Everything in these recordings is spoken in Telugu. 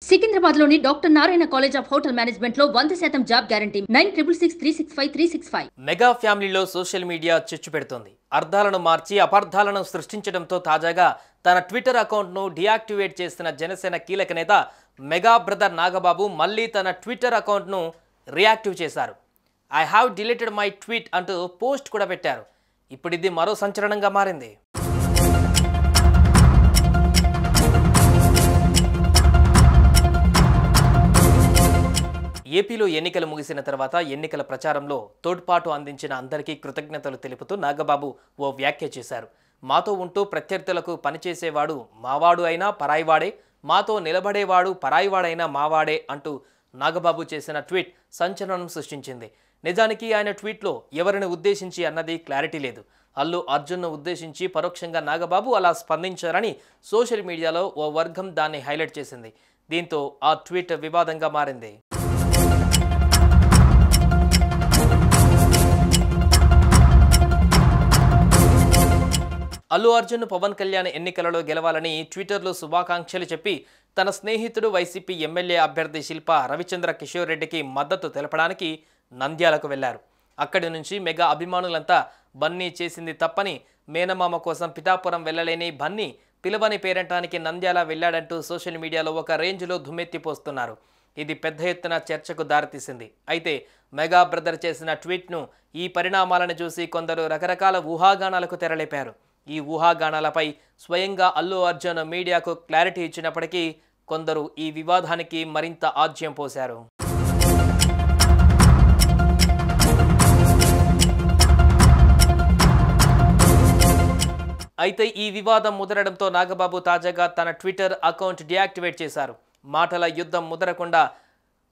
సికింద్రాబాద్లోని doctor Narayana college of hotel management లో 100% జాబ్ గ్యారంటీ 966365 మెగా ఫ్యామిలీలో సోషల్ మీడియా చిచ్చు పెడుతోంది. అర్థాలను మార్చి అపార్థాలను సృష్టించడంతో తాజాగా తన ట్విట్టర్ అకౌంట్ను డీయాక్టివేట్ చేసిన జనసేన కీలక నేత మెగా బ్రదర్ నాగబాబు మళ్ళీ తన ట్విట్టర్ అకౌంట్ను రియాక్టివ్ చేశారు. I have deleted my tweet అంటూ పోస్ట్ కూడా పెట్టారు. ఇప్పుడు ఇది మరో సంచలనంగా మారింది. ఏపీలో ఎన్నికలు ముగిసిన తర్వాత ఎన్నికల ప్రచారంలో తోడ్పాటు అందించిన అందరికీ కృతజ్ఞతలు తెలుపుతూ నాగబాబు ఓ వ్యాఖ్య చేశారు. మాతో ఉంటూ ప్రత్యర్థులకు పనిచేసేవాడు మావాడు అయినా పరాయివాడే, మాతో నిలబడేవాడు పరాయివాడైనా మావాడే అంటూ నాగబాబు చేసిన ట్వీట్ సంచలనం సృష్టించింది. నిజానికి ఆయన ట్వీట్లో ఎవరిని ఉద్దేశించి అన్నది క్లారిటీ లేదు. అల్లు అర్జున్ను ఉద్దేశించి పరోక్షంగా నాగబాబు అలా స్పందించారని సోషల్ మీడియాలో ఓ వర్గం దాన్ని హైలైట్ చేసింది. దీంతో ఆ ట్వీట్ వివాదంగా మారింది. అల్లు అర్జున్ పవన్ కళ్యాణ్ ఎన్నికలలో గెలవాలని ట్విట్టర్లో శుభాకాంక్షలు చెప్పి తన స్నేహితుడు వైసీపీ ఎమ్మెల్యే అభ్యర్థి శిల్ప రవిచంద్ర కిషోర్ రెడ్డికి మద్దతు తెలపడానికి నంద్యాలకు వెళ్లారు. అక్కడి నుంచి మెగా అభిమానులంతా బన్నీ చేసింది తప్పని, మేనమామ కోసం పిఠాపురం వెళ్లలేని బన్నీ పిలవని పేరంటానికి నంద్యాల వెళ్లాడంటూ సోషల్ మీడియాలో ఒక రేంజ్లో దుమ్మెత్తిపోస్తున్నారు. ఇది పెద్ద ఎత్తున చర్చకు దారితీసింది. అయితే మెగా బ్రదర్ చేసిన ట్వీట్ను, ఈ పరిణామాలను చూసి కొందరు రకరకాల ఊహాగానాలకు తెరలేపారు. ఈ ఊహాగానాలపై స్వయంగా అల్లు అర్జున్ మీడియాకు క్లారిటీ ఇచ్చినప్పటికీ కొందరు ఈ వివాదానికి మరింత ఆజ్యం పోశారు. అయితే ఈ వివాదం ముదరడంతో నాగబాబు తాజాగా తన ట్విట్టర్ అకౌంట్ డీయాక్టివేట్ చేశారు. మాటల యుద్ధం ముదరకుండా,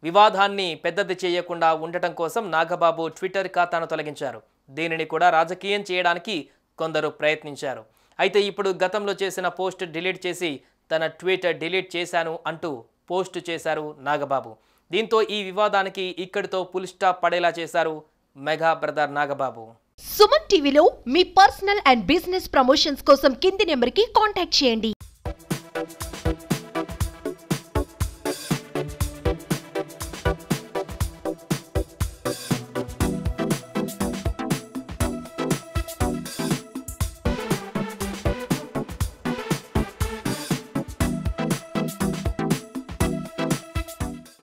వివాదాన్ని పెద్దది చేయకుండా ఉండటం కోసం నాగబాబు ట్విట్టర్ ఖాతాను తొలగించారు. దీనిని కూడా రాజకీయం చేయడానికి కొందరు ప్రయత్నించారు. అయితే ఇప్పుడు గతంలో చేసిన పోస్ట్ డిలీట్ చేసి తన ట్వీట్ డిలీట్ చేశాను అంటూ పోస్ట్ చేశారు నాగబాబు. దీంతో ఈ వివాదానికి ఇక్కడితో ఫుల్ స్టాప్ పడేలా చేశారు మెగా బ్రదర్ నాగబాబు. సుమన్ టీవీలో మీ పర్సనల్ అండ్ బిజినెస్ ప్రమోషన్స్ కోసం కింది నెంబర్కి కాంటాక్ట్ చేయండి.